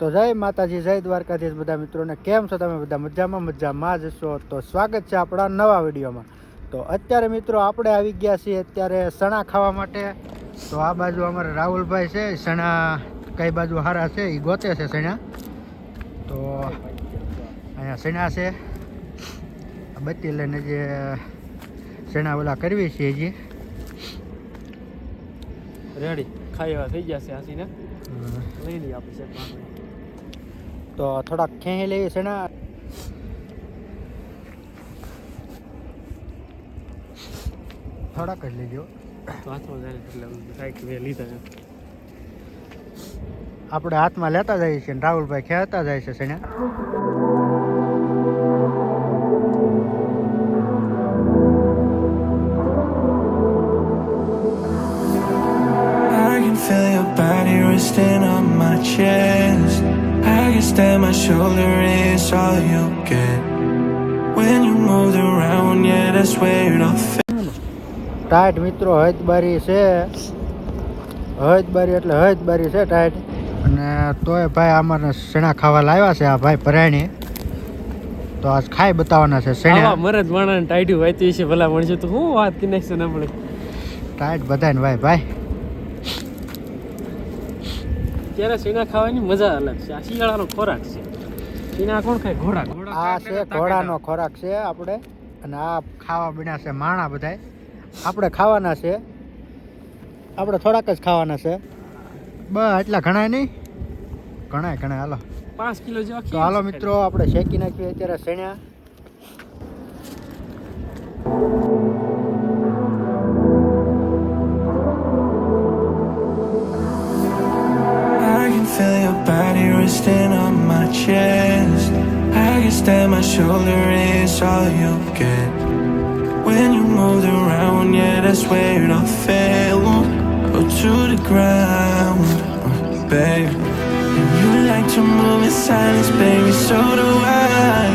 તો જય માતાજી, જય દ્વારકાધીશ બધા મિત્રોને. કેમ છો તમે બધા? મજામાં જ છો? તો સ્વાગત છે આપણા નવા વિડીયોમાં. તો અત્યારે મિત્રો આપણે આવી ગયા છીએ અત્યારે સણા ખાવા માટે. તો આ બાજુ અમારે રાહુલભાઈ છે, સણા કઈ બાજુ સારા છે એ ગોતે છે સણા. તો અહીંયા સણા છે, બત્તી લઈને જે સણા ઓલા કરવી છે હજી રેડી ખાવા થઈ ગયા છે હાસીને લઈ લઈએ આપણે છે. તો થોડાક ખેંચી લઈએ સણા. થોડાક જ લેજો, હાથમાં જાય એટલે કાંઈક મેં લીધા. આપણે હાથમાં લેતા જઈએ છીએ, રાહુલભાઈ ખેંચતા જાય છે સણા. Feel your body resting on my chest. I guess that my shoulder is all you get. When you move around, yeah, that's where it all fits. Tight મિત્રો હજબારી છે, હજબારી એટલે હજબારી છે ટાઈટ. અને તોય ભાઈ અમારે સણા ખાવા લાવ્યા છે આ ભાઈ પરાયણી. તો આજ ખાઈ બતાવવાના છે સણા. મરદ માણસ ટાઈટ વાયતી છે ભલા મળશે તો હું વાત કનેક્શન આપણે ટાઈટ બધાને ભાઈ ભાઈ ત્યારે સીના ખાવાની મજા અલગ છે. આ શિયાળાનો ખોરાક છે. સીના કોણ ખાય? ઘોડા. આ છે ઘોડાનો ખોરાક છે આપણે. અને આ ખાવા બીના છે માણા બધાય. આપણે ખાવાના છે, આપણે થોડાક જ ખાવાના છે. બસ એટલા ઘણા નહીં, ઘણા હાલો 5 કિલો જેવા. તો હાલો મિત્રો આપણે શેકી નાખીએ અત્યારે સણ્યા. Feel your body resting on my chest. I guess that my shoulder is all you get. When you move around, yeah, that's where it all fell. Go to the ground, babe. And you like to move in silence, baby, so do I.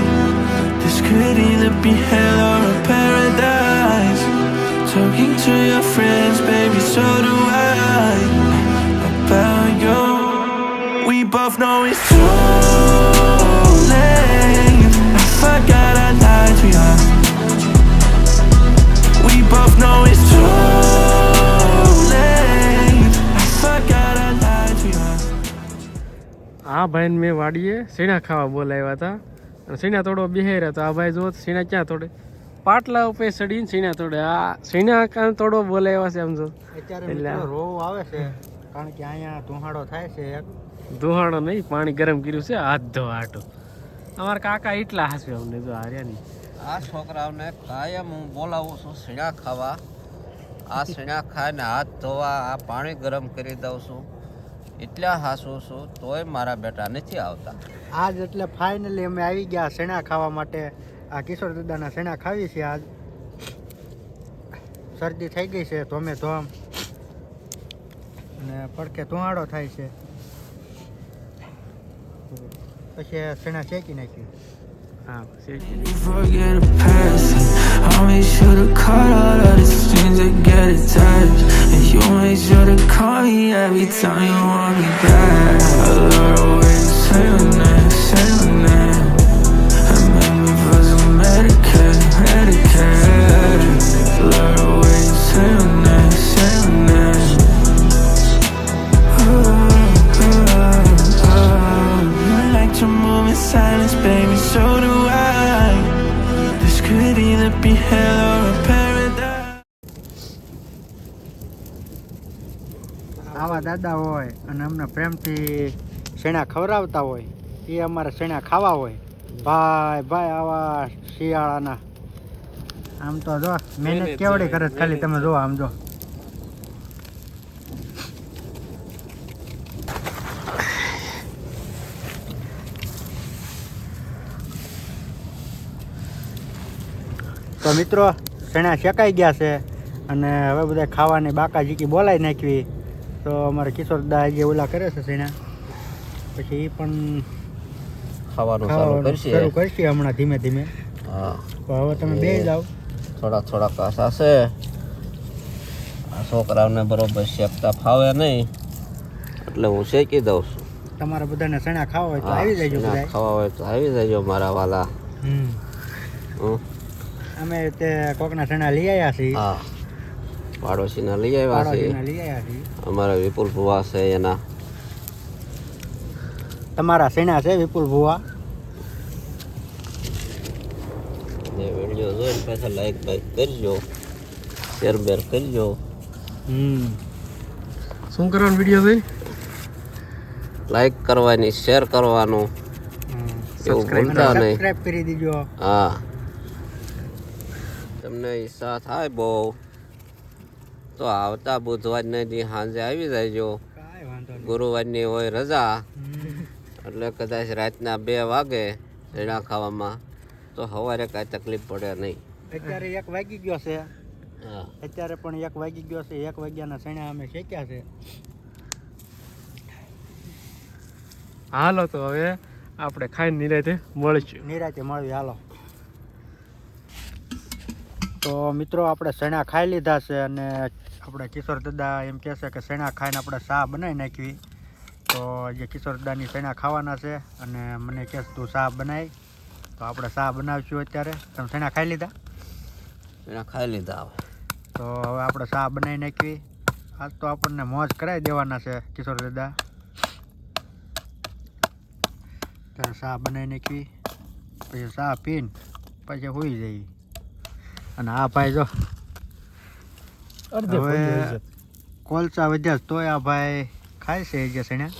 This could either be hell or a paradise. Talking to your friends, baby, so do I. About you. We both know it's too late. I forgot I lied to you. We both know it's too late. I forgot I lied to you. આ ભાઈને મેં વાડીએ સીણા ખાવા બોલાવ્યા હતા અને સીણા તોડો બેહાર્યા હતા. આ ભાઈ જો સીણા ક્યાં તોડે? પાટલા ઉપર ચડીને સીણા તોડે. આ સીણા કાં તોડો બોલાવ્યા છે સમજો. એટલે રોવ આવે છે કારણ કે અહીંયા ધુહાડો થાય છે. એક ધોહાણો નહીં, પાણી ગરમ કર્યું છે હાથ ધોવા હાટો. અમારા કાકા એટલા હાસવે અમને જો હાર્યા નહીં. આ છોકરાઓને કાયમ હું બોલાવું છું સીણા ખાવા. આ સીણા ખાઈને હાથ ધોવા, આ પાણી ગરમ કરી દઉં છું. એટલા હાસું છું તોય મારા બેટા નથી આવતા. આજ એટલે ફાઇનલી અમે આવી ગયા સણા ખાવા માટે. આ કિશોર દાદાના સણા ખાવી છે આજ. શરદી થઈ ગઈ છે ધોમે ધોમ, અને પડકે ધુહાડો થાય છે. પછી સણા શેકી નાખ્યું. હા શેકી. Forget the past. I'll make sure to cut all of the strings that get attached. And you make sure to call me every time you want me back. I love the way you say my name, say my name. And make me feel so Medicare. Love the way you say my name, say my name. You like to move in silence, baby, so do I. This could either be hell or a paradise. આવા દાદા હોય અને અમને પ્રેમથી સણા ખવડાવતા હોય, એ અમારે સણા ખાવા હોય. ભાઈ આવા શિયાળાના આમ તો જો મહેનત કેવડી કરે ખાલી તમે જો આમ જો. તો મિત્રો સણા શેકાઈ ગયા છે અને હવે બધા ખાવાની બાકા જીકી બોલાવી નાખવી. તો અમારે કિશોર દા જે ઓલા કરે છે સણા, પછી એ પણ ખાવાનું શરૂ કરશે હમણાં ધીમે ધીમે. હા તો હવે તમે બે જાઓ. થોડા કાસા છે. આ છોકરાઓને બરોબર શેકતા ફાવે નહીં એટલે હું શેકી દઉં છું. તમારા બધાને ચણા ખાવા હોય તો હા, આવી જજો શેણા બધા. ખાવા હોય તો આવી જજો મારા વાલા. હમ. હં. અમે તે કોકના ચણા લઈ આવ્યા છીએ. હા, પાડોશીના લઈ આવ્યા છે. પાડોશીના લઈ આવ્યા છીએ. અમારા વિપુલ ભુવા છે એના. તમારા ચણા છે વિપુલ ભુવા. ને વિડીયો જોઈને પાછા લાઈક કરજો, શેર બેર કરજો. શું કરવાનો વિડીયો જોઈ? લાઈક કરવાની, શેર કરવાનું, એવું ભૂલતા નહીં. સબસ્ક્રાઇબ કરી દીજો. હા, તમને ઈચ્છા થાય બહુ તો આવતા બુધવારના દી સાંજે આવી જાયજો. કાંઈ વાંધો નહીં. ગુરુવારની હોય રજા, હમ. એટલે કદાચ રાતના 2 વાગે શેણા ખાવામાં, તો સવારે કાંઈ તકલીફ પડે નહીં. અત્યારે 1 વાગી ગયો છે. હા, અત્યારે પણ 1 વાગી ગયો છે. 1 વાગ્યાના ચણા અમે શેક્યા છે. હાલો તો હવે આપણે ખાઈને નિરાતે મળીશું. નિરાતે મળવી હાલો. તો મિત્રો આપણે ચણા ખાઈ લીધા છે અને આપણે કિશોર દાદા એમ કહે છે કે ચણા ખાઈને આપણે ચા બનાવી નાખવી. તો જે કિશોર દાદાની ચણા ખાવાના છે અને મને કહે તું ચા બનાવી. તો આપણે ચા બનાવીશું અત્યારે. તમે ચણા ખાઈ લીધા? શેણા ખાઈ લીધા હવે. તો હવે આપણે ચા બનાવી નાખવી. આજ તો આપણને મોજ કરાવી દેવાના છે કિશોર દાદા. ત્યારે ચા બનાવી નાખવી, પછી ચા પીને પછી સૂઈ જઈએ. અને આ ભાઈ જો હવે કોલસા વધ્યા તોય આ ભાઈ ખાય છે જે સણ્યા.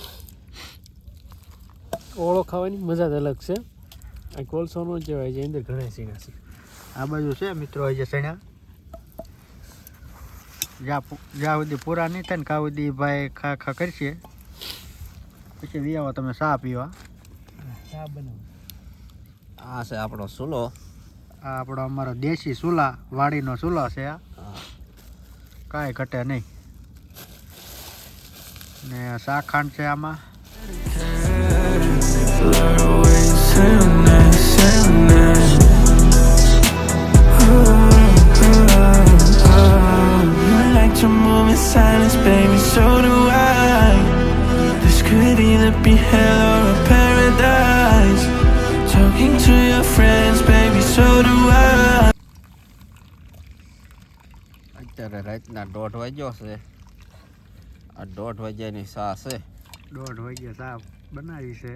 ઓળો ખાવાની મજા જ અલગ છે. આ કોલસો નો કહેવાય છે, અંદર ઘણા સીણા છે. આ બાજુ છે મિત્રો જે સણ્યા. જ્યાં સુધી પૂરા નહીં થાય ને ત્યાં સુધી ભાઈ ખા ખા કરશે. પછી લઈ આવો તમે ચા પીવા. ચા બનાવો. આ છે આપણો ચૂલો. આ આપણો અમારો દેશી ચૂલા, વાડીનો ચૂલો છે આ. હા, કાંઈ ઘટે નહીં. ને શાખાંડ છે આમાં. I like to move in silence, baby, so do I. This could either be hell or a paradise. Talking to your friends, baby, so do I. અત્યારે રાતના 1:30 વાગ્યો છે. આ 1:30 વાગ્યાની ચા છે. 1:30 વાગ્યા ચા બનાવી છે.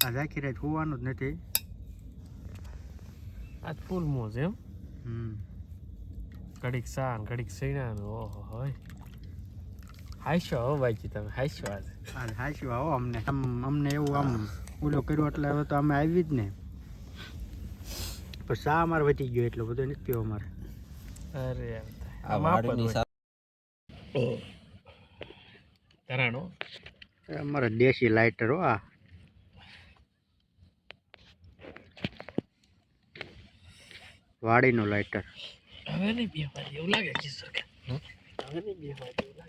આ આખી રાત હોવાનું જ નથી. આજ ફૂલ મોજ એમ. ઘડીક સાન ઘડીક સૈણાનું. ઓહો હોય હાઈશો હો ભાઈજી, તમે હાઈશો આજે. આજ હાસ્યું આવો અમને. અમને એવું આમ ઓલો કર્યો એટલે હવે તો અમે આવી જ ને. પણ ચા અમારે વધી ગયો એટલો બધો નથી પીવો અમારે. અરે આ વાડીની ચા. તરાણો અમારે દેશી લાઇટર હો આ. વાડીનું લાઇટર. હવે નહીં બેવા એવું લાગે કિશોર કે હવે નહીં બેવા જેવું લાગે.